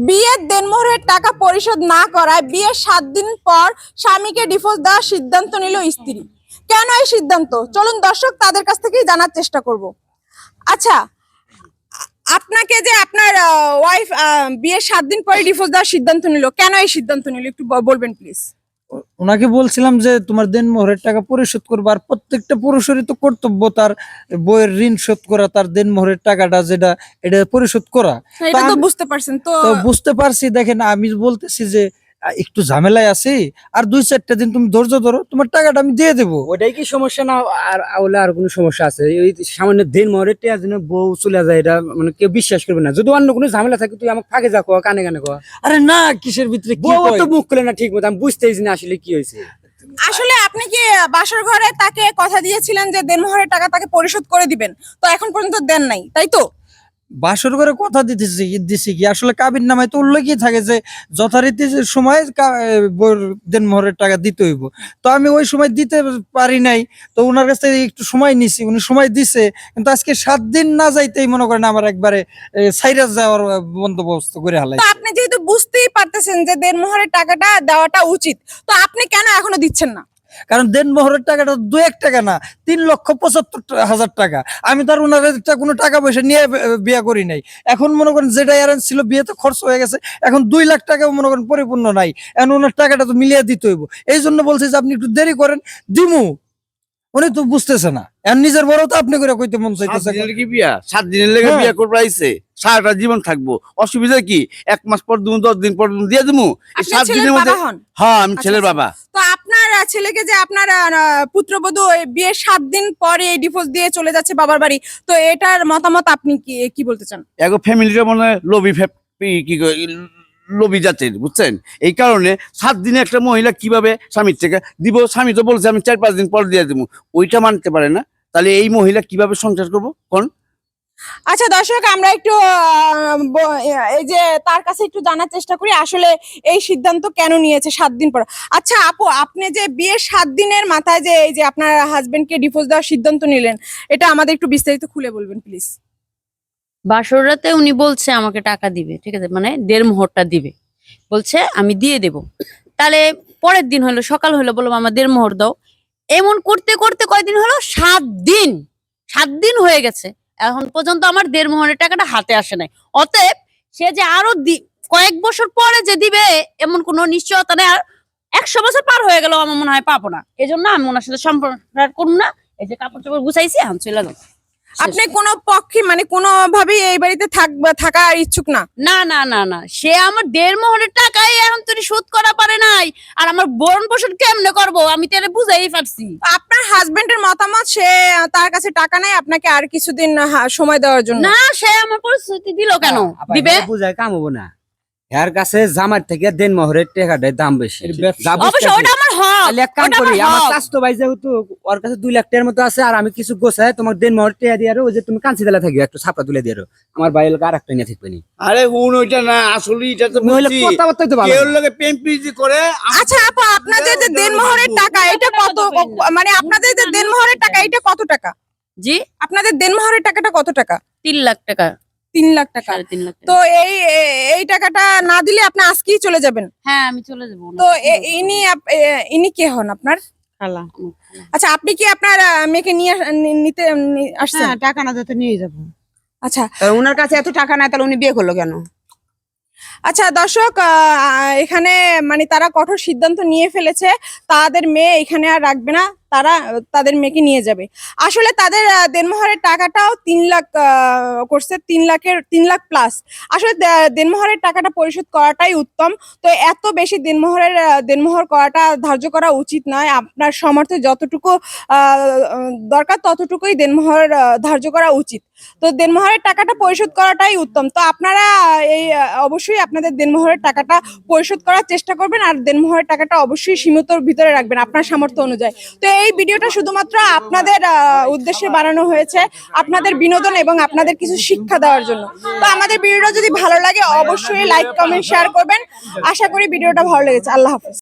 বিয়ের দেনমোহরের টাকা পরিশোধ না করায় বিয়ের 7 দিন পর স্বামীকে ডিভোর্স দেওয়ার সিদ্ধান্ত নিল স্ত্রী। কেন এই সিদ্ধান্ত? চলুন দর্শক তাদের কাছ থেকেই জানার চেষ্টা করব। আচ্ছা, আপনাকে যে আপনার ওয়াইফ বিয়ের 7 দিন পরে ডিভোর্স দেওয়ার সিদ্ধান্ত নিল, কেন এই সিদ্ধান্ত নিল একটু বলবেন প্লিজ? ওনাকে বলছিলাম যে তোমার দেনমোহরের টাকা পরিশোধ করবো, আর প্রত্যেকটা পুরুষেরই তো কর্তব্য তার বইয়ের ঋণ শোধ করা, তার দেনমোহরের টাকাটা যেটা এটা পরিশোধ করা। এটা তো বুঝতে পারছেন তো? বুঝতে পারছি। দেখেন, আমি বলতেছি যে একটু ঝামেলায় আছি, আর 2-4টা দিন তুমি ধৈর্য ধরো, তোমার টাকাটা আমি দিয়ে দেবো। ওটাই কি সমস্যা না? আর কোনো সমস্যা আছে? ওই সামান্য দেনমোহরের টাকার জন্য বউ চলে যায়, এটা মানে কেউ বিশ্বাস করবে না। যদি অন্য কোনো ঝামেলা থাকে তুই আমাকে ফাঁকে যা কয়া, কানে কানে কয়া। আরে না, কিসের ভিতরে কি বউ কয়? তো মুখ খুলে না ঠিক মতো, আমি বুঝতেছি না আসলে কি হয়েছে। আসলে আপনি কি বাসর ঘরে তাকে কথা দিয়েছিলেন যে দেনমোহরের টাকা তাকে পরিশোধ করে দিবেন, তো এখন পর্যন্ত দেন নাই, তাই তো? বাসর করে কথা দিছি কি, আসলে কাবির নামায় তো উল্লেখই থাকে যে যথারীতি যে সময় বউর দেনমোহরের টাকা দিতে হইব। তো আমি ওই সময় দিতে পারি নাই, তো ওনার কাছ থেকে একটু সময় নিছি, উনি সময় দিছে। কিন্তু আজকে 7 দিন না যাইতেই মনে করেন আমার একবারে সাইরাস যাওয়ার বন্দোবস্ত করে তো হালাইছে। আপনি যেহেতু বুঝতেই পারতেছেন যে দেনমোহরের টাকাটা দেওয়াটা উচিত, তো আপনি কেন এখনো দিচ্ছেন না? কারণ দেনমোহরের টাকাটা 2-1 টাকা না, 3,75,000 টাকা। আমি তার ওনার কোনো টাকা পয়সা নিয়ে বিয়ে করি নাই। এখন মনে করেন যেটা অ্যারেঞ্জ ছিল, বিয়ে তো খরচ হয়ে গেছে, এখন 2 লাখ টাকাও মনে করেন পরিপূর্ণ নাই। এখন ওনার টাকাটা তো মিলিয়ে দিতে হইব। এই জন্য বলছি যে আপনি একটু দেরি করেন, দিমু। উনি তো বুঝতেছে না, এখন নিজের বড় তো আপনি করে কইতে মন চাইতেছে। 7 দিনের কি বিয়া? 7 দিনের লেগে হ্যাঁ। বিয়া করবো আইছে? সারাটা জীবন থাকবো, অসুবিধা কি? 1 মাস পর দিমু, 10 দিন পর দিয়ে দিমু। এই আপনি 7 ছেলের দিনের মধ্যে বাবা হন? হ্যাঁ, আমি আচ্ছা, ছেলের আচ্ছা। বাবা। তো আপনার ছেলেকে যে আপনার পুত্রবধূ এই বিয়ের 7 দিন পরে ডিভোর্স দিয়ে চলে যাচ্ছে বাবার বাড়ি, তো এটার মতামত আপনি কি কি বলতে চান? এগো ফ্যামিলিটা মনে হয় লোভী জাতের, বুঝছেন? এই কারণে 7 দিনে একটা মহিলা কিভাবে স্বামীর থেকে দিব? স্বামী তো বলছে আমি 4-5 দিন পর দিয়ে দিব, ওইটা মানতে পারে না। তাহলে এই মহিলা কিভাবে সংসার করবো কোন? আচ্ছা দর্শক, আমরা একটু এই যে তার কাছে একটু জানার চেষ্টা করি আসলে এই সিদ্ধান্ত কেন নিয়েছে 7 দিন পর। আচ্ছা আপু, আপনি যে বিয়ের 7 দিনের মাথায় যে এই যে আপনার হাজবেন্ডকে ডিভোর্স দেওয়ার সিদ্ধান্ত নিলেন, এটা আমাদের একটু বিস্তারিত খুলে বলবেন প্লিজ? বাসর রাতে উনি বলছে আমাকে টাকা দিবে, ঠিক আছে, মানে দেড়মোহরটা দিবে, বলছে আমি দিয়ে দেব। তাহলে পরের দিন হলো, সকাল হলো, বললাম আমার দেড়মোহর দাও। এমন করতে করতে কয়দিন হলো? 7 দিন। 7 দিন হয়ে গেছে, এখন পর্যন্ত আমার দেড়মোহরের টাকাটা হাতে আসে নাই। অতএব সে যে আরো কয়েক বছর পরে যে দিবে এমন কোনো নিশ্চয়তা নেই। আর 100 বছর পার হয়ে গেল আমার মনে হয় পাবো না। এজন্য আমি ওনার সাথে সম্পর্ক করুন না। এই যে কাপড় চোপড় গুছাইছি, এখন চলে গেল। আপনি কোনো পক্ষে মানে কোনো ভাবে এই বাড়িতে থাকার ইচ্ছুক না? না না না না, সে আমার দেড়মোহরের টাকাই এখন তুই শোধ করা পারে নাই, আর আমার ভরণ পোষণ কেমনে করবো আমি তো এটা বুঝাই পারছি। আপনার হাজবেন্ডের মতামত, সে তার কাছে টাকা নাই আপনাকে আর কিছুদিন সময় দেওয়ার জন্য? না, সে আমার পরিস্থিতি দিল কেন? দিবে বুঝায় কাম হবো না। এর কাছে জামার থেকে দেনমোহরের টাকাটার দাম বেশি। যা অবশ্য বুঝতেছি। ওটা আমার হক, তাহলে এক কাম ওটা করি, আমার আমার হক। স্বাস্থ্য ভাই যেহেতু ওর কাছে 2 লাখ টাকার মতো আছে, আর আমি কিছু গোছায় তোমার দেনমোহর টাকা দিয়ে আরো, ওই যে তুমি কাঞ্চি দিলা থাকবে, একটু ছাপা তুলে দিয়ে আরো, আমার ভাই এলাকা আর একটা নিয়ে থাকবে নি। আরে হুন, ওইটা না, আসলে এটা তো নইলে বুঝছি। কথাবার্তাই তো ভালো কেউ না। লোকে প্রেম প্রীতি করে। আচ্ছা আপু, আপনাদের যে দেনমোহরের টাকা এটা কত, মানে আপনাদের যে দেনমোহরের টাকা এটা কত টাকা? জি, আপনাদের দেনমোহরের টাকাটা কত টাকা? 3 লাখ টাকা। 3 লাখ টাকা। 3.5 লাখ তো টাকা। এই টাকাটা না দিলে আপনি আজকেই চলে যাবেন? হ্যাঁ, আমি চলে যাবো। তো ইনি কে হন আপনার? খালা। আচ্ছা, আপনি কি আপনার মেয়েকে নিতে আসছেন? হ্যাঁ, টাকা না দিতে নিয়ে যাবো। আচ্ছা তাহলে উনার কাছে এত টাকা নাই, তাহলে উনি বিয়ে করলো কেন? আচ্ছা দর্শক, এখানে মানে তারা কঠোর সিদ্ধান্ত নিয়ে ফেলেছে, তাদের মেয়ে এখানে আর রাখবে না, তারা তাদের মেয়েকে নিয়ে যাবে। আসলে তাদের দেনমোহরের টাকাটাও 3 লাখ করছে, 3 লাখ প্লাস। আসলে দেনমোহরের টাকাটা পরিশোধ করাটাই উত্তম। তো এত বেশি দেনমোহর করাটা ধার্য করা উচিত নয়। আপনার সামর্থ্যে যতটুকু দরকার ততটুকুই দেনমোহর ধার্য করা উচিত। তো দেনমোহরের টাকাটা পরিশোধ করাটাই উত্তম। তো আপনারা এই অবশ্যই আপনাদের দেনমোহরের টাকাটা পরিশোধ করার চেষ্টা করবেন, আর দেনমোহরের টাকাটা অবশ্যই সীমিতর ভিতরে রাখবেন আপনার সামর্থ্য অনুযায়ী। তো এই ভিডিওটা শুধুমাত্র আপনাদের উদ্দেশ্যে বানানো হয়েছে, আপনাদের বিনোদন এবং আপনাদের কিছু শিক্ষা দেওয়ার জন্য। তো আমাদের ভিডিওটা যদি ভালো লাগে অবশ্যই লাইক, কমেন্ট, শেয়ার করবেন। আশা করি ভিডিওটা ভালো লেগেছে। আল্লাহ হাফেজ।